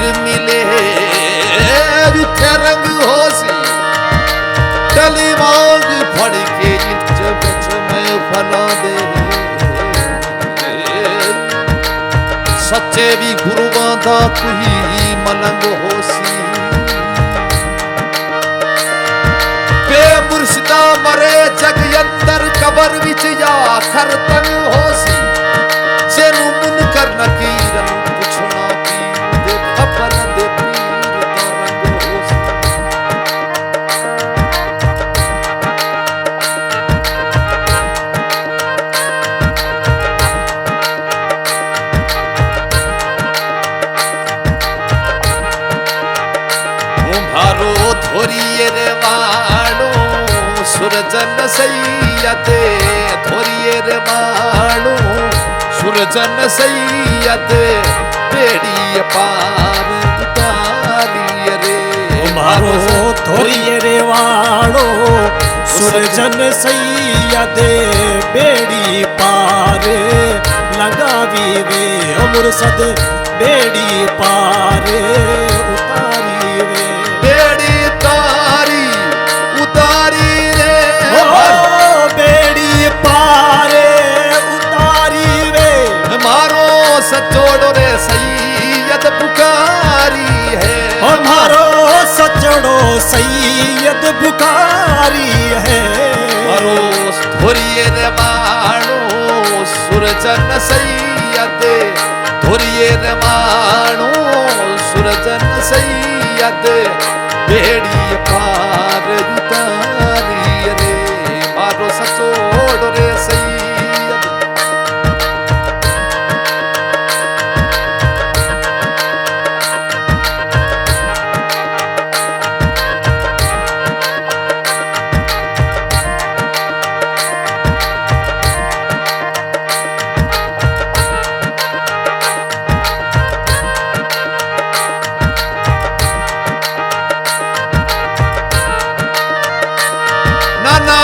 पीर मिले जिथे रंग होसी टली मांग फड़ के इंच बिच में फला दे सच्चे भी गुरुआं दा कोई मलंग होसी बेमुर्शिदा मरे जग अंदर कबर विच या खरतन होसी जेनू मुनकर नकीरन पुछना पीर दे खबर दे पीर दा रंग होसी उम्हारो धोरिए रे वाणो सुरजन सैयदे धोरिए रे वाणो सुरजन सैयदे बेड़ी पार उतारिए रे मारो धोरिए रे वाणो सुरजन सैयदे बेड़ी पार लगावी रे मुर्शद बेड़ी पार उतारी रे बेड़ी तारी उतारी रे बेड़ी पार उतारी रे मारो सचोड़ो रे सैयद पुकारी है और मारो सचड़ो सैयद बुखारी है मारो धोरिए रे मानो सुरजन सैयद धोरिए रे मानो सुरजन सैयद बेड़ी पार उतारी रे मारो सचोड़ो रे सैयद नाना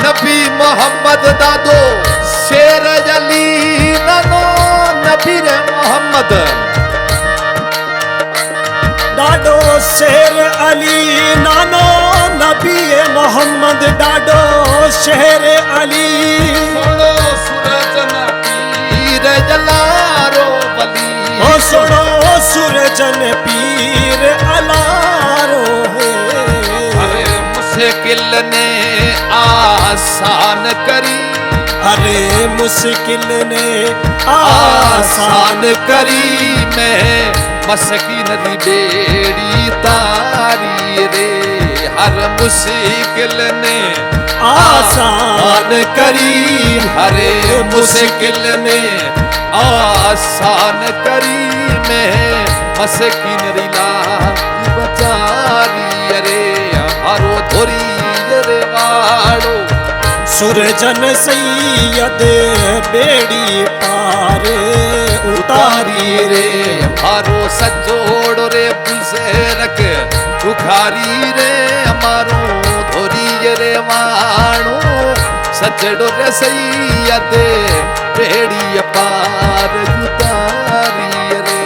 नबी मोहम्मद दादो शेर अली नानो नबी रे मोहम्मद डाडो शेर अली नानो नबी मोहम्मद डाडो शेर अली सोनो सूरजन पीर जलारो बली ओ सुनो सुरजन पीर अलारो है अरे मुश्किल ने आसान करी अरे मुश्किल ने आसान करी मैं मस्किन दी बेड़ी तारी रे हर मुश्किल ने आसान करी हरे मुश्किल ने आसान करी मैं मस्किन रिला बचारी रे हरो धोरी रे वाड़ो सुरजन सैयद बेड़ी पार उतारी रे हरो सजोड़ो रे बुसेरक बुखारी रे हमारो धोरी रे वाणो सजड़ो रे सैयद बेड़ी पार उतारी रे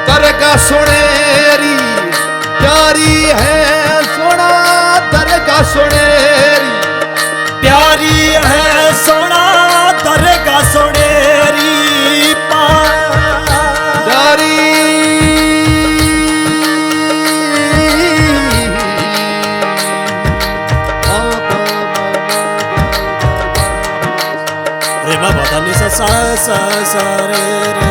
दरगाह सुनेरी प्यारी है सोना दरगाह सुनेरी प्यारी है सोना दरगाह सुनेरी प्यारी रे बाबा दानी सा सा सा रे रे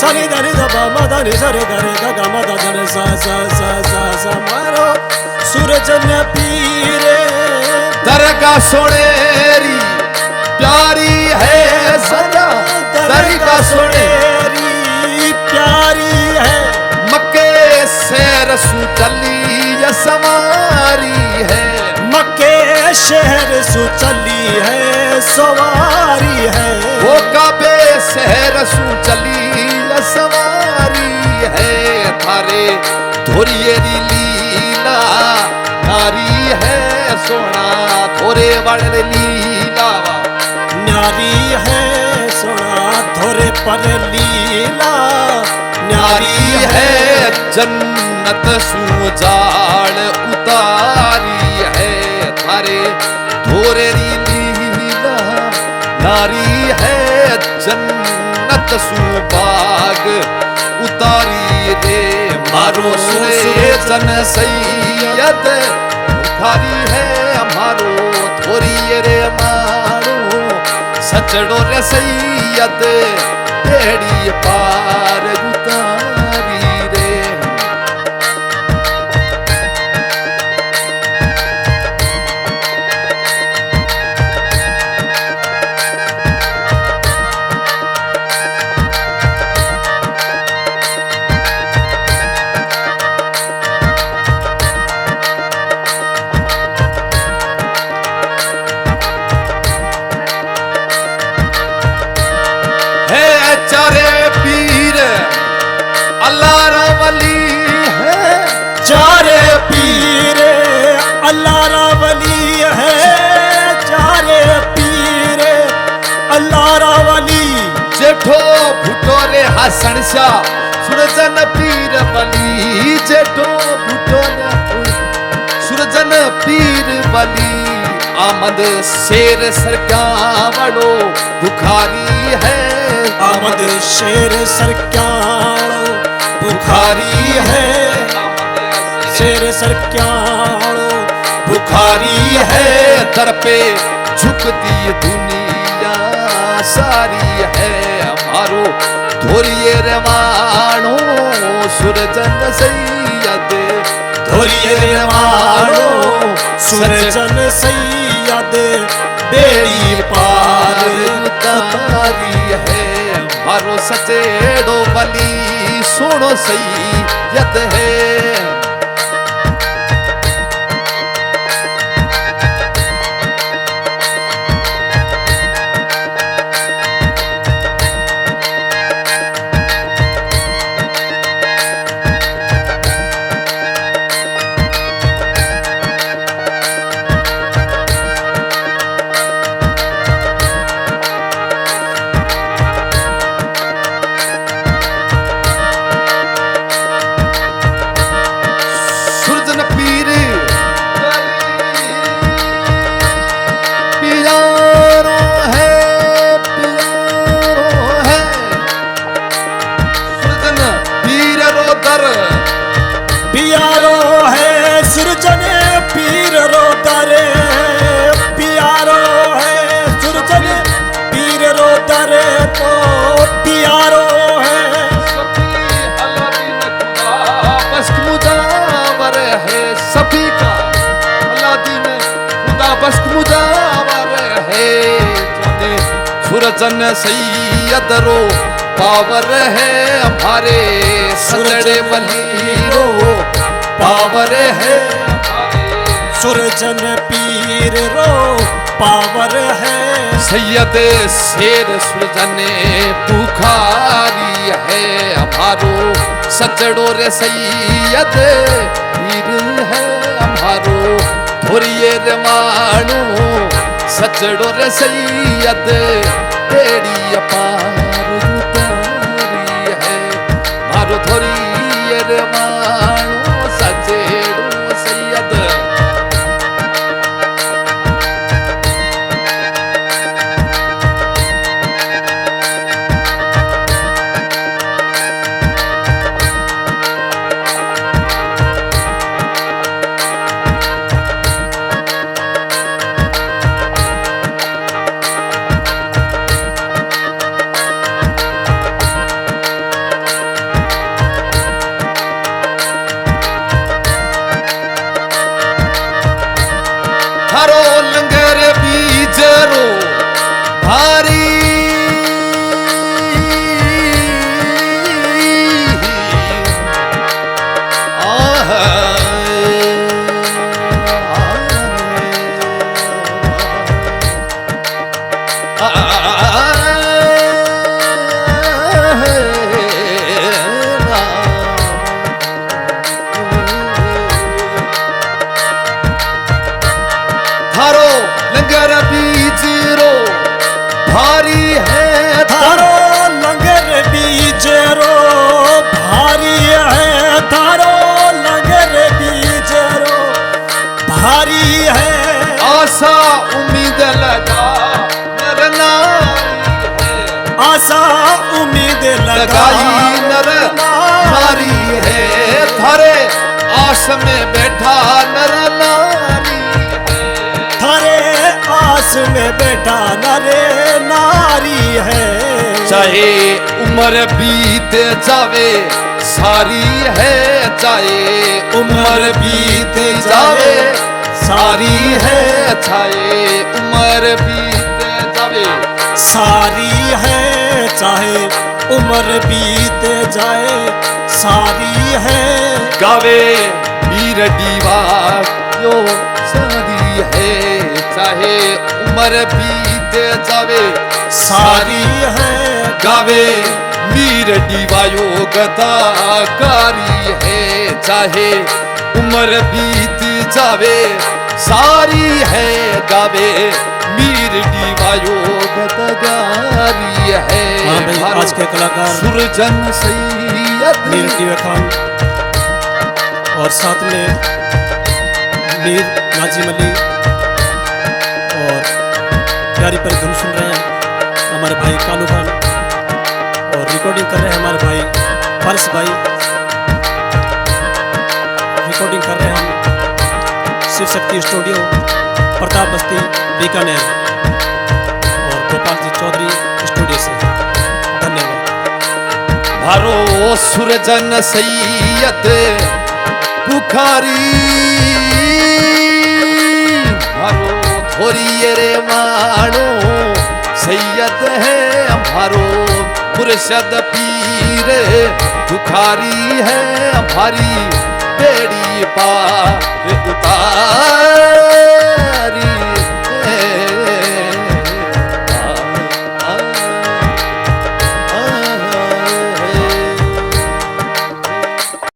सारे दानी सा बाबा दानी सारे गारे गा गा मा दा दानी सा सा सा सा सा मारो सूरजन पीरे दरगाह दरगाह सोनेरी प्यारी है सदा, दरगाह सोनेरी प्यारी है। मक्के से रसू चली या सवारी है, मक्के शहर सु चली है सवारी है। वो काबे से रसू चली या सवारी है। थारे धोरियेरी लीला नारी है सोना, थोरे वाले लीला न्यारी है सोना, थोरे पर लीला नारी है। जन्नत सु जाल उतारी है, थारे धोरेरी लीला नारी है। जन्नत सु बाग उतारी रे, मारो सुरे जन सैयद बुखारी है हमारो, थोरी रे मारो सचड़ो रे सैयद बेड़ी पार उतारी रे। चारे पीर अल्लाह रा वली है, चारे पीर अल्लाह रा वली है। चारे पीर अल्लाह रा वली, जेठो भुटो रे हसन शाह सुरजन पीर वली, जेठो भुटो रे सुरजन पीर वली। आमद शेर सरकावड़ो बुखारी है, आमद शेर सरक्याणो बुखारी है। शेर सरक्याणो बुखारी है। दर पे झुकती दुनिया सारी है, हमारो धोरिये रवाणो सुरजन सैयद, धोरिये रवाणो सुरजन सैयद बेड़ी पार उतारी है। मारो सचेड़ो बली सुनो सैयद है। पियारो है सुरजन पीर रो दरे, पियारो है सुरजन पीर रो दरे तो पियारो है। बश्क मुजावर है सभी का, अल्लादीन खुदा बश्क मुजावर है। सुरजन सैयद रो पावर है हमारे, सजड़े बलीरो पावर है। सुरजन पीर रो पावर है। सैयद शेर सुरजन बुखारी है हमारो, सजड़ो रे सैयद पीर है हमारो। थोरिये रे मानो सजड़ो रे सैयद बेड़ी पार मारो, थोरी रे मानो सजेड़ो सैयद। में बैठा नर नारी थारे आस में बैठा नरे नारी है। चाहे उम्र बीत जावे सारी है, चाहे उम्र बीत जावे सारी है, चाहे उम्र बीत जावे सारी है, चाहे उम्र बीत जाए सारी है। गावे वीर दीवा यो सारी है, चाहे उम्र बीत जावे सारी है। गावे वीर दीवायो गदाकारी है, चाहे उम्र बीत जावे सारी है। गावे मीर दीवायो गदगारी है। हाँ भाई, आज के कलाकार सुरजन सैयद मीर दीवा खान और साथ में मीर नाजिम अली और प्यारी पर धुन सुन रहे हैं हमारे भाई कालू खान और रिकॉर्डिंग कर रहे हैं हमारे भाई फारिस भाई। रिकॉर्डिंग कर रहे हैं हम शिव शक्ति स्टूडियो प्रताप बस्ती बीकानेर और गोपाल जी चौधरी स्टूडियो से। धन्यवाद। भारो सुरजन सैयद बुखारी भारो थोरी रे मानो सैयद है हमारो मुर्शद पीर बुखारी है हमारी बेड़ी पार उतारी है।